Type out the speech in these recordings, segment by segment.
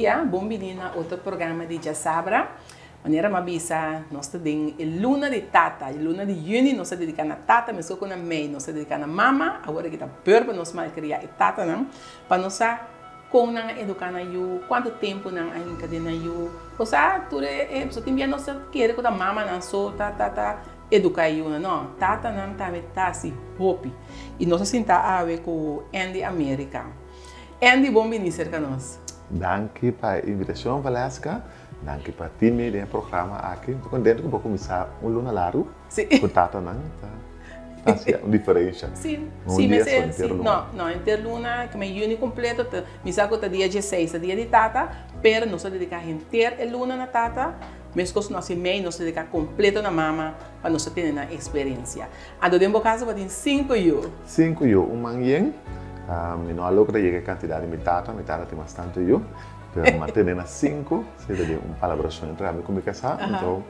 dia, bom menina, outro programa de Jassabra. Maneira mabisa, nós temos a luna de tata, a luna de junho, nós dedicamos a tata, mas com a mãe, nós dedicamos a mama, agora que está perto, nós mais criar a tata, não? Para nós como não educar eu, quanto tempo não a encadena eu, ou seja, tudo é, só tem nós querer que a mama não só tá educar eu, não, tata não tá assim, hope, e nós assim tá a ver com Andy América. Andy, bom vir cerca nós. Danke pela invitação, Valesca. Danke para ti no programa aqui. Estou contente que vou começar luna largo. Sim. Com tata não, tá uma diferença. Sim, sim, mas é sim. Não, interluna, que é junho completo, me saco tá dia 16, dia de tata, pero nós dedicamos inteira a luna na tata, mas com nós mãe nós dedicamos completo na mama para nós ter uma experiência. Ando dentro do caso tem 5 anos. 5 anos, manhã, não logra chegar a quantidade de tata tem bastante anos. Pero manter nas 5, seria uma colaboração entre a minha comunicação, então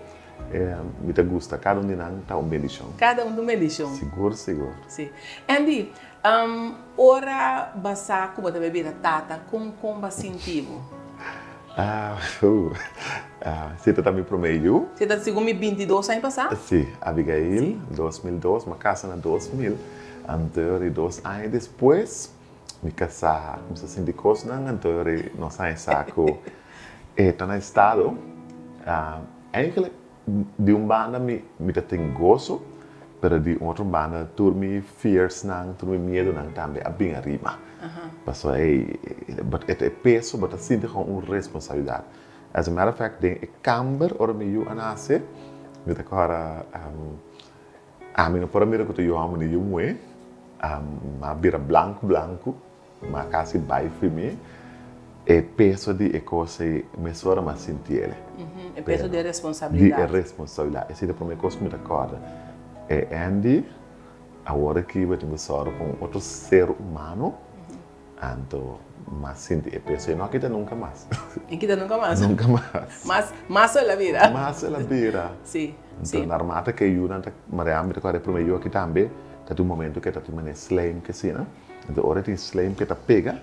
me gusta, cada um de nós está uma bendição. Cada um de uma bendição. Seguro, seguro. Sim. Andy, ora basta como te beber a tata com bastativo. Você está também para o meio? Você está segundo 22 anos passado? Sim, Abigail, 2002, uma casa na 2000, anterior e 2 anos depois. Me casar, me senti coisa não anterior, não sei saco. Está no estado, eigenlijk de banda me tem gosto, mas de outra banda turmi fears não, turmi medo não também, bem arriba. Passou aí, é peso, mas sinto com uma responsabilidade. As a matter of fact, tem camber or meio a nascer, me tá agora me não pode mirar que eu amo nem eu é, mas vira branco. Mas quase vai para mim, é peso de coisa me soa mais sentir. É peso de responsabilidade. De responsabilidade. Esse é para mim coisa muito acorda. É Andy, agora que eu tenho soa com outro ser humano, então mas sentir peso não quita nunca mais. E quita nunca mais. Nunca mais. Mas é a vida. Mas é a vida. Sim. Então na armata que eu não Mariam me recorda para mim eu aqui também, tá um momento que tá uma slime que sim, né? Então, hora tem slime que tá pega,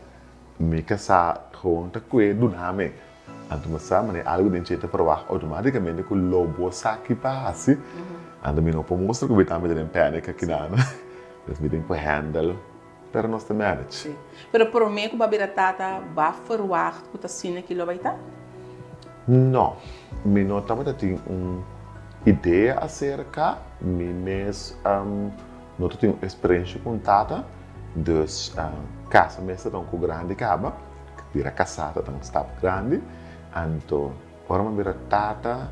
me casar com tá que do nome. Então, mas sabe, algo dentro de para baixo, automaticamente que o lobo saque passe. Então, me não pode mostrar que eu também tenho pânico aqui não. Então, me tem que handle, para nós te manage. Sim. Pero por mim, como a tata vai forward, que tá sendo que vai estar? Não, me não estava tendo uma ideia acerca, me mesmo não tenho experiência com tata. Dus casa mesmo tão grande caba, vira casada tão está grande, então ora me vira tata,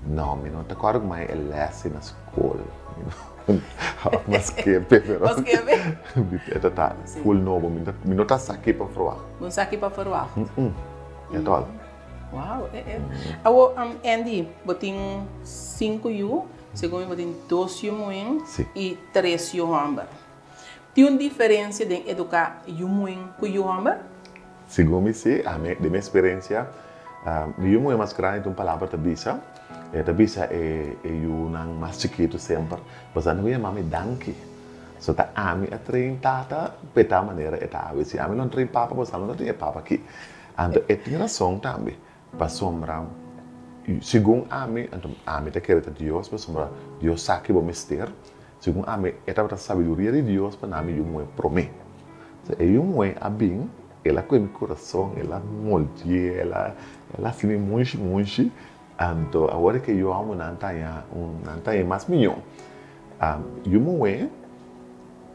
não me não te acordo mais lesson na escola, mas que pero, mas que é tata full novo, me não tá aqui para fora, não está aqui para fora, é todo. Uau, Awo Andy, botin 5 anos, segundo botin 2 anos e 3 anos. Tem uma diferença de educar Yumuin com Yuhamba? Segundo sim, de minha experiência, Yumuin é mais grande de uma palavra tabisa. Tabisa é um mais chiquito sempre, mas não é mami danke. So tá ami a trein tata, peta maneira é tá, se ami não trein papa, mas não tem papa aqui. Então é tem razão também, para sombra. Segundo ami, então ami tá querendo Deus, para sombra Deus sabe o mistério. Segundo a mim, a sabedoria de Deus para mim é para mim. É bem, ela com o coração, ela molde, ela assim muito. Então, agora que eu amo não tem mais milhão. Eu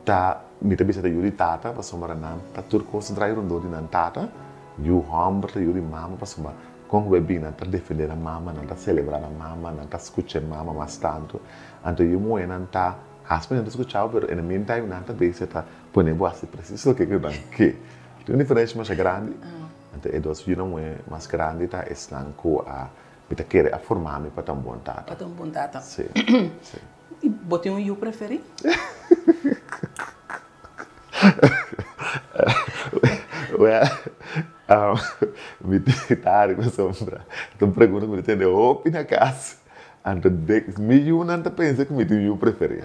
tá me também se de tata para somar não, tá tudo concentrar no de não tata, eu amo para eu de mama para somar. Com o bebê não tá defender a mama, não tá celebrar a mama, não tá escutar a mama mais tanto. Então eu não tá Aspen não escuchava, mas no meantime nada disso está ponendo assim preciso que não que tem uma diferença mais grande. Então é dois não é mais grande tá eslanco a me tá querer a formar-me para tão bom tata. Para tão bom tata. Sim. E botei you preferi? Me tentaram com sombra. Então pergunta me entendeu opi na casa. Então me não tá pensa que me tem eu preferi.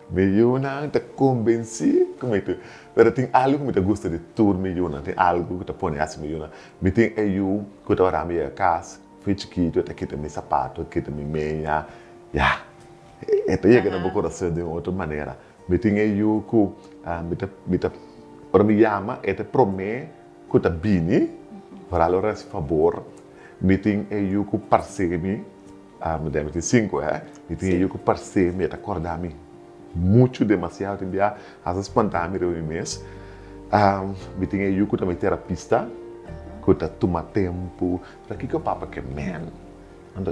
Me não tá convenci como é que pero tem algo que me gosta de tudo me yuna, tem algo que te põe assim me yuna. Me tem eu que te ora minha casa, fui chiquito, até que te me sapato, que te me meia, já. Então chega no meu coração de outra maneira. Me tem eu que ora me chama, te promete que te bini, para allora se favor. Me tem eu que parceiro-me, me deve 5, me tem eu que parceiro-me, te acordar-me. Muito, demasiado, enviar as espantar-me no mês. Me tinha eu que também terapista, que tá toma tempo. Para que o papa quer man?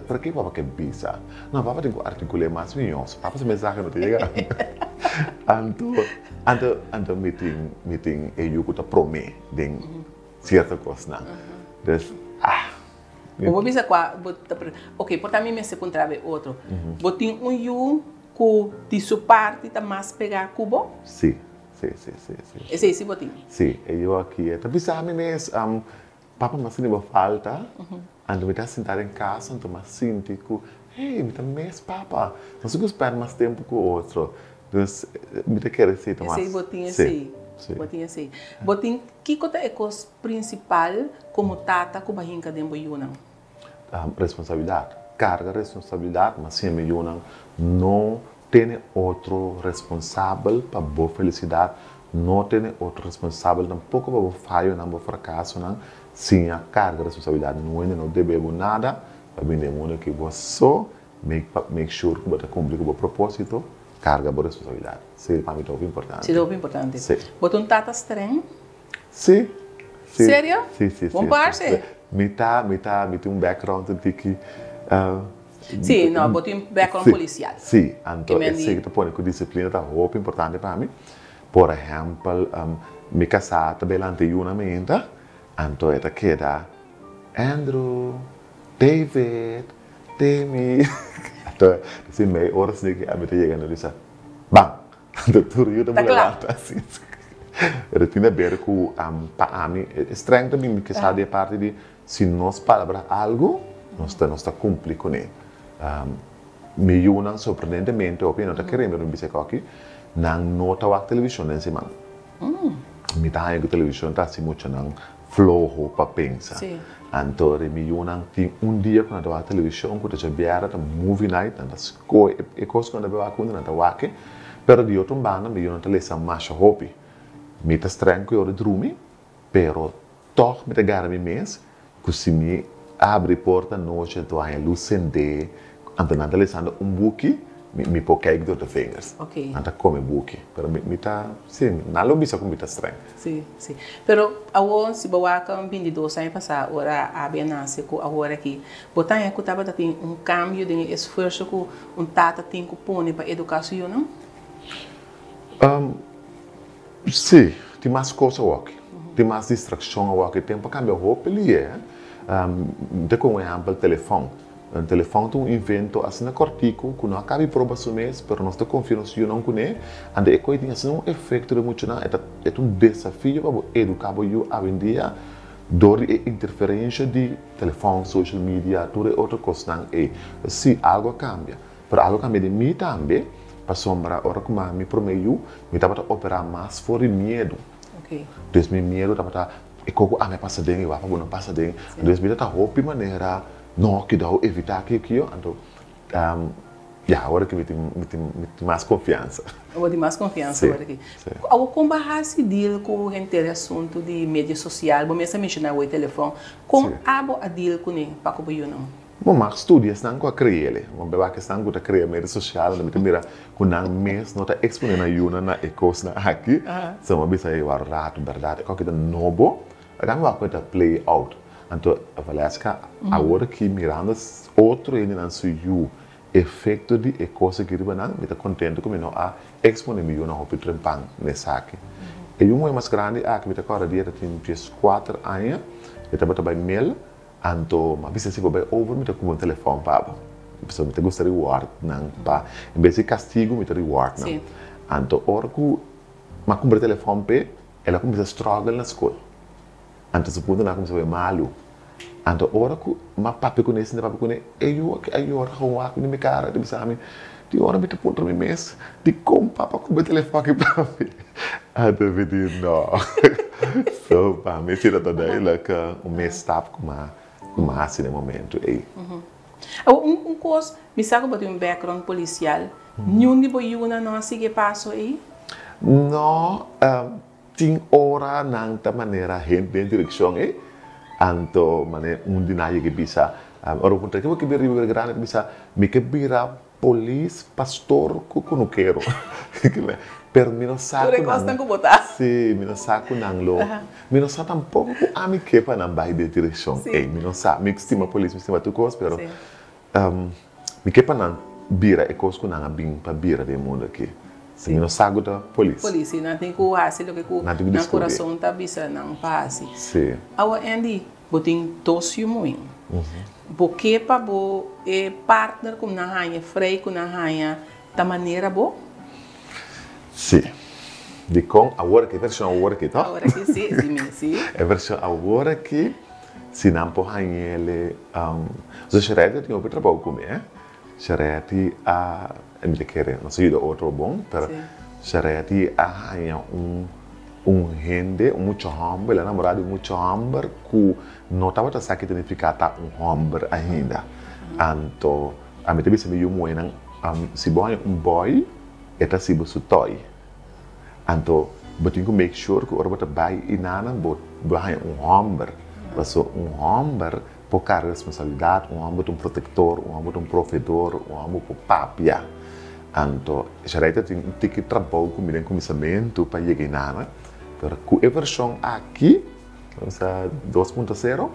Para que o papa quer bisa? Não, o papa tem que articular mais milhões. Papa se mensagem não te chega. Então me tem eu que tá promete de certa coisa, então vou bisa qua, ok, por também me se contrave outro. Botin eu que de sua parte está mais pegar cubo? Sim. Esse é esse botinho? Sim, eu aqui. Tapi sabe mesmo, papa mas não falta. Ando me tá sentado em casa, ando mas sinto que, hey, me tá mesmo papa. Não sei que esperar mais tempo que o outro. Então, me tá querer ser mais. Esse botinho assim. Botinho assim. Botinho, que coisa é coisa principal como tata com barriga de boiuna? Responsabilidade. Carga responsabilidade, mas se me não tem outro responsável para boa felicidade, não tem outro responsável tampouco para boa falha, não boa fracasso, não. Sim, a carga responsabilidade não deve nada, para bem mundo que você só make sure que você cumpre com o propósito, carga boa responsabilidade. Isso para mim é muito importante. Isso é muito importante. Sim. Você um tata estranho? Sim. Sério? Sim. Vamos partir? Me tem um background de que sim, não, botei um background policial. Sim, então eu sei que tu põe que disciplina é muito importante para mim. Por exemplo, me casar também lá ante uma menta, então é que dá Andrew, David, Demi, então assim meio horas de que a mim chega no disse, bam, então tudo eu também levanta assim. Eu tinha ver que para mim é estranho também me casar de parte de se nós palavra algo, nós está cumprir com ele. Me ayudan sorprendentemente, opino que queremos un biseco aquí, não estava a televisão em semana. Me tá a televisão tá assim muito não flojo para pensar. Então me ayudan tem dia quando estava a televisão quando já viera da movie night, da escola e coisas quando eu quando não estava aqui, pero de outro banda me ayudan a ler mais hobby. Me tá estranho que eu dormi, pero toch me tá garmi mês, que se me abre porta noite do a luz acender. Então, nada lesando buque, me pôr cake dos fingers. Ok. Nada come buque. Pero me tá, sim, nada lo bisa como me tá estranho. Sim. Pero agora se boa com 22 anos passar, agora a bem nasce com agora aqui. Botar é que tava tem cambio de esforço que tata tem que pôr para educação, não? Sim, tem mais coisa aqui. Tem mais distração aqui. Tem para cambiar roupa ali, de como exemplo, telefone. Um telefone é invento assim na cortico, que não acaba prova mês, mas nós te confiamos não com ele, e é coisa assim um efeito de muito não, é desafio para educar o hoje em dia, dor e interferência de telefone, social media, tudo outra coisa não é, se algo cambia, mas algo cambia de mim também, para sombra, ora como me prometo, me estava a operar mais por medo, então meu medo estava e como me passa dentro, eu vou não passa dentro, então me estava roupa de maneira não, que dá evitar que eu então agora que me tem mais confiança. Eu tenho mais confiança agora aqui. Como se deal com o assunto de mídia social, vou mesmo mencionar o telefone, como a deal com ele para como eu não? Bom, mas estudos não com a criar ele, mas bem que estão com a criar mídia social, não me mira com não mês não está expondo na yuna na ecos na aqui, só uma vez aí o rato verdade, qualquer novo, agora vai coisa play out. Então, a Valesca, agora que mirando outro ainda não sei o efeito de coisa que riba não, me está contente com não a exponer na roupa trempang nessa aqui. E um mais grande que me está agora dia tem 4 anos, me está batendo mail, então, mas se você vai over me está com um telefone para pessoa me está gostando de reward não para em vez de castigo me está reward não. Então, hora que mas compra telefone pe, ela começa a struggle na escola. Então, se puder, não começa a ver malo. Então, ora que, mas papi conhece, papi conhece, eu ora com a com minha cara, de sabe, de hora me te ponto no mês, de como papa com o telefone para mim. Ah, David, não. So, para mim, tira toda ela que o mês está com uma assim no momento aí. Coisa, me sabe que um background policial, nenhum de boiuna não sigue passo aí? Não, tem hora não da maneira gente de direção aí, anto maneira dinheiro que bisa, orang pun terkira que beri grande bisa, me que bira polis pastor que não quero, pero me não saco. Tu recostam com botar? Sim, me não saco não lo, me não saco tampouco a me que para não vai de direção, me não saco, me estima polis, me estima tu coisa, pero me que para não bira é coisa que não bem para bira de mundo aqui. Sim, não sabe da polícia. Polícia, não tem que fazer o que na coração tá bisa não passe. Sim. Agora, Andy, botem tosse muito. Porque para bo partner com na rainha, frei com na rainha, da maneira bo? Sim. De com agora que versão agora que tá? Agora que sim. É versão agora que se não por rainha ele so charete tem outro trabalho com me, charete a me querer, não sei do outro bom, pero charete a rainha gente muito humble, namorado muito humble, que não estava a saber que significa tá humble ainda. Então, a mim também se me moena, se boy boy, é se você toy. Então, você tem que make sure que o outro vai e nada, vai humble, mas humble pouca responsabilidade, humble protector, humble provedor, humble papia. Então, charete tem que trabalhar com o começamento para chegar nada. Pero com a versão aqui, vamos a 2.0,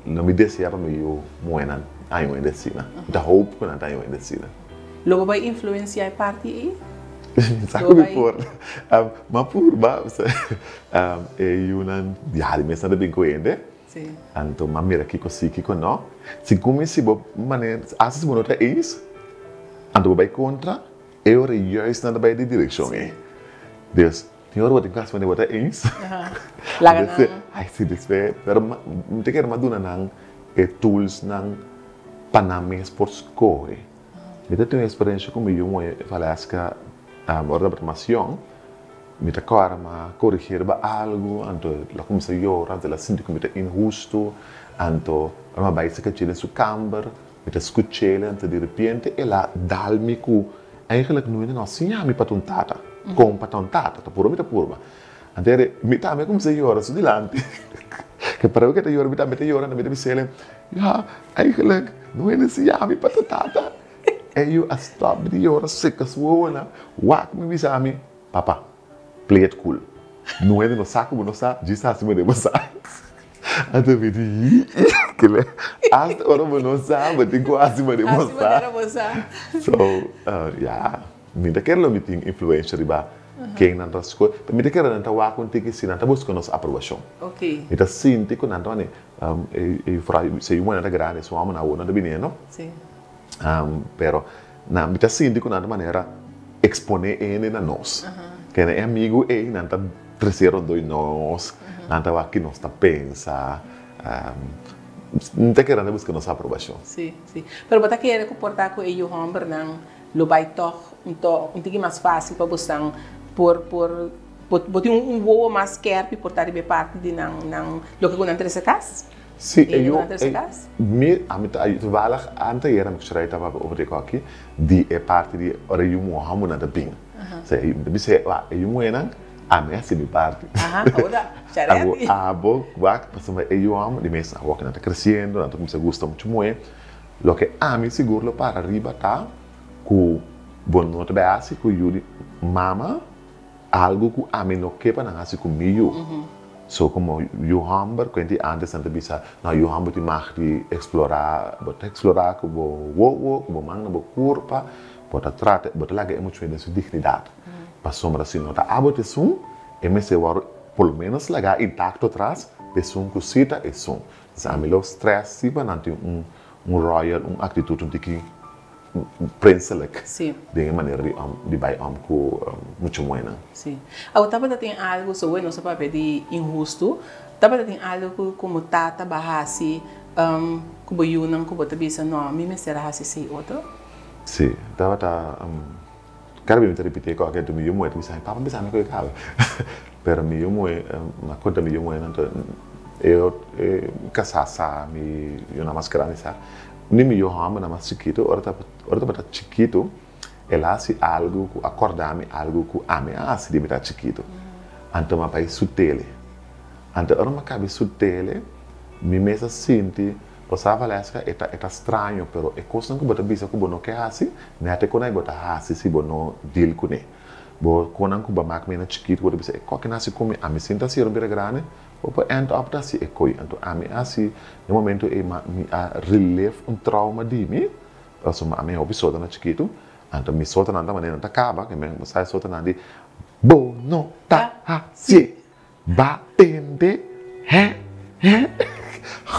não me deseava meio moena aí uma decina. Da hope que não tá aí uma decina. Logo vai influenciar a parte aí? Sabe me por, mas por baixo, eu não já de mesa de bem com ele. Sim. Então, mas mira aqui com não. Se comece a maneira, assim se monta isso, então vai contra. Eu juist naar de beide direções. Dus, die horen wat ik was van de wat eens. Lagan. Ai, sim, despe. Pero não tem que ir maduna nang tools nang panames por score. Me tenho uma experiência comigo, eu falei que a hora da formação, me te cara ma corrigir algo, então lá começa a chorar, ela sente que me te injusto, então ela vai se cair em sua câmara, me te escutar ela, então de repente ela dá-me que eigenlijk nu não sim a mi patuntata com patuntata tá por purba andere mi tá me como se llora su dilante que para que te llora mi tá me te llora na me te sele ja eigenlijk nu é sim a mi patuntata eu a stop de llora seca suona wak mi bisami papa play it cool nu é no saco no sa disse assim me deu sa até me di que le hasta ora não sabe tem quase me deu sa so yeah me da quero me tem influência riba quem não tá escola me da quero não tá wa com que se não tá buscando nossa aprovação ok me tá sinto que não tá né e fra se uma da grande sua mãe na outra da menino sim pero na me tá sinto que não maneira exponer ele na nós que é amigo e não tá terceiro dois nós não tá aqui nós tá pensa não tá querendo buscar nossa aprovação sim pero bota querer comportar com ele homem não lo vai um tique mais fácil para você por botar voo mais quer por estar de parte de não lo que quando nessa casa sim eu me a mim toevallig anteer heb ik geschreven dat we over aqui die parte de ora eu morro na da bem sei de se eu moena a minha se me parte agora charete abo wak passando eu amo de mesa wak na tá crescendo na como se gosta muito muito lo que a mim seguro para arriba tá com bom nota base com Yuri mama algo que a mim não quepa na assim comigo so como you humble quando antes antes bisa na you humble te mag de explorar com o manga bo curva bota trata bota lá que é muito bem sua dignidade passou mas assim nota abo te sum e me se war pelo menos lá intacto atrás de sum cosita e sum samilo stress se banante royal atitude que princelijk de maneira de vai com muito buena. Sim. Agora tava tem algo so bueno, só para pedir injusto. Tava tem algo como tata bahasi Kubo yunang kubo tabisa no, me será assim outro? Sim, estava cara me repetir com aquele meu moe, tu bisa, papa bisa me coisa, pero meu moe, uma conta meu moe, não eu casasa me eu na máscara nessa, nem me eu amo na mais chiquito, ora tá chiquito, ela assim algo, acordar-me algo que ame, assim de me tá chiquito, então uma pai sutele, então ora uma cabe sutele, me mesa sente Passava lesca é estranho, pero é coisa que bota bisa que bono quer assim, né até quando aí bota assim se bono deal com né, bo quando que bota mak mena chiquito bota bisa é qualquer nasi come a me sinta se romper grande, ou para end up da se é coi, então a me assim no momento é me a relief trauma de mim, also a me hobby solta na chiquito, então me solta na maneira tá acaba, que me sai solta na de bono tá assim, batende, he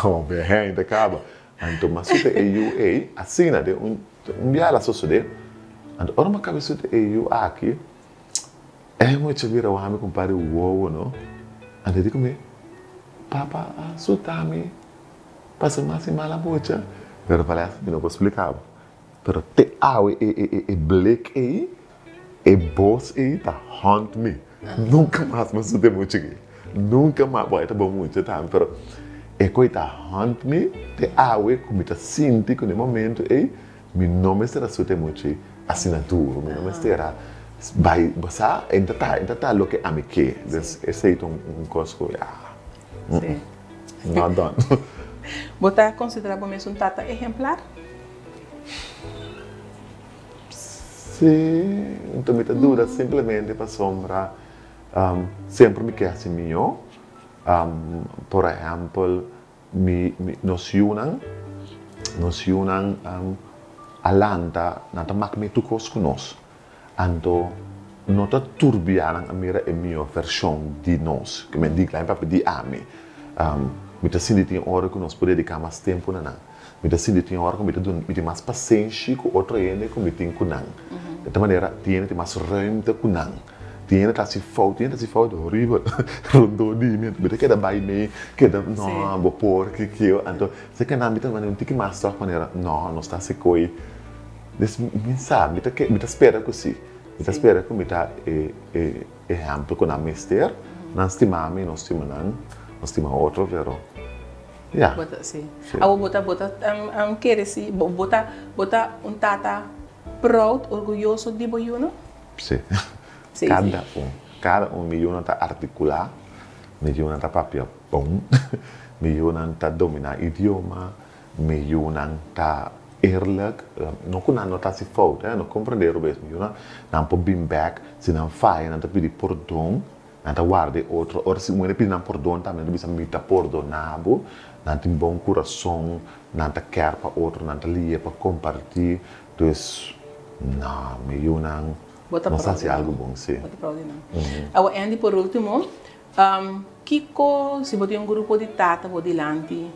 oh, bem, ainda acaba. Então, mas se é assim, né? Dia lá só de, então, ora uma cabeça de eu aqui, é muito vira o homem compare o ovo, não? Então, digo me, papa, sutami, passa mais mala bocha. Pero parece que não posso explicar. Pero te awe black boss tá haunt me. Nunca mais me sute muito aqui. Nunca mais, boy, tá bom muito, tá? Pero e coita hunt me te awe como tá sinti com o momento e meu nome será sute muito assinatura meu nome será vai você ainda tá lo que amique esse é coisa sim not done botar considerar como um tata exemplar sim então me tá dura simplesmente para sombra sempre me quer assim melhor por exemplo, nos unam alanta, nata mak me tukos kunos. Anto, nota turbianan amira e mio versão de nós, que me diga lá para de ame. Me tá sentindo tem hora que nós podemos dedicar mais tempo na me tá sentindo tem hora que me tem mais paciência com outra gente que me tem com nan. De maneira, tem mais ruimte com nan. Tiene tasi fout horrível. Rondo di mim, bete que da bai me, que da não, bo por que eu, então, se que na mita maneira, tem que mais só maneira, não está se coi. Des me sabe, me tá espera que sim. Me tá espera que me tá exemplo com a mister, não estima me, não estima não, não estima outro, vero. Yeah. Bota sim. Awo bota querer se bota tata proud, orgulhoso de boiuno? Sim. Sim, cada me yun ta articular, me yun ta papel bom, me yun ta dominar idioma, me yun ta eerlijk, não kuna não tá se fout, não compreender o mesmo, yun não pode bim back, se não faz, não tá pedir perdão, não tá guarde outro, ou se mulher pedir perdão também, não precisa me tá perdonado, não tem bom coração, não tá quer para outro, não tá lia para compartilhar, então, não, me yun não sei se é algo bom, sim. Agora, Andy, por último, Kiko, se você tem um grupo de tata, ou de lanti,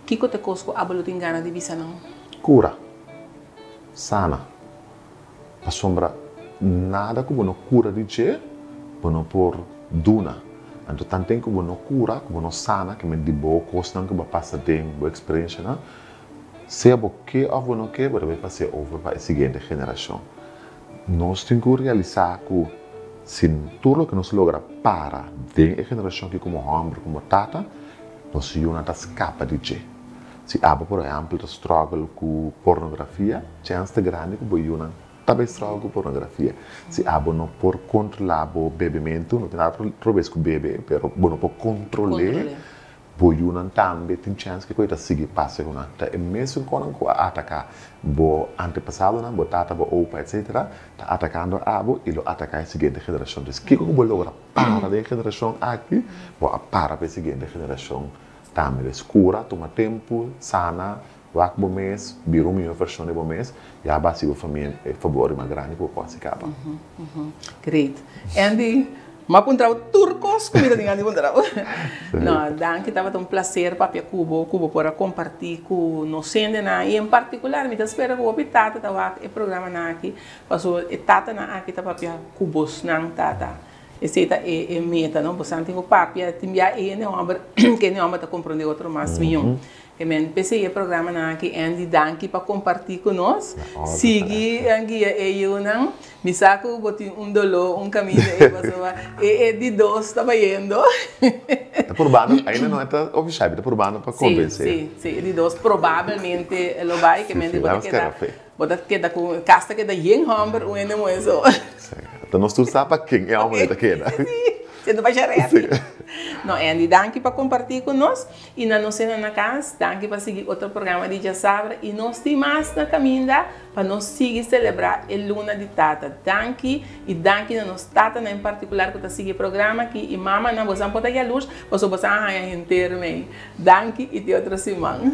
Kiko te cosco, abalo tem gana de visa não? Cura. Sana. A sombra, nada como não cura de che, não por duna. Então, tanto como não cura, como não sana, que me de boa coisa, que me passa de boa experiência, não? Se é bom que ou não que, vai passar over para a seguinte geração. Nós temos que realizar que, se tudo que nos logra para a geração que como homem, como tata, nós não escapa de che. Se há, por exemplo, struggle com pornografia, chance grande que você não também struggle com pornografia. Se há, não por controlar o bebimento, não tem nada para ver com o bebê, mas não por controlar, você não também tem chance que coisa seguir passe com nada. E mesmo quando você atacar o antepassado, o tata, o opa, etc., está atacando a abo e atacar a seguinte geração. Então, o que você logra para a geração aqui, para a seguinte geração. Também escura, toma tempo, sana, vai com o mês, vira uma versão do mês, e a base da família é favor mais grande que pode se acabar. Great. Andy, mas puntrau turcos, comida de Andy puntrau. Não, danke, estava um prazer para Cubo para compartilhar com nós e em particular, me espero que o tata estava o programa aqui, passou tata na aqui tá para cubos não tata. Esse é meta, não? Você tem o papel, tem já que não está compreender outro mais vinho. Que men pensei o programa na que Andy Danke para compartilhar conosco. Sigue aqui eu não me saco botar dolor, caminho e de dois estava indo. Está probando, ainda não está oficial, está probando para convencer. Sim, de dois provavelmente lo vai que men bota queda com casta que da yen hamburger o ainda mais o. Então nós tudo sabe para quem é a mulher queda. Você não vai gerar. Não, Andy, danke para compartilhar conosco. E na nossa na casa, danke para seguir outro programa de Jassabra. E nós temos mais na caminho para nós seguir celebrar a Luna de Tata. Danke e danke na nossa tata em particular que está seguindo o programa aqui. E mama, não, você não pode ir à luz, você vai estar inteiro. Danke e de outra semana.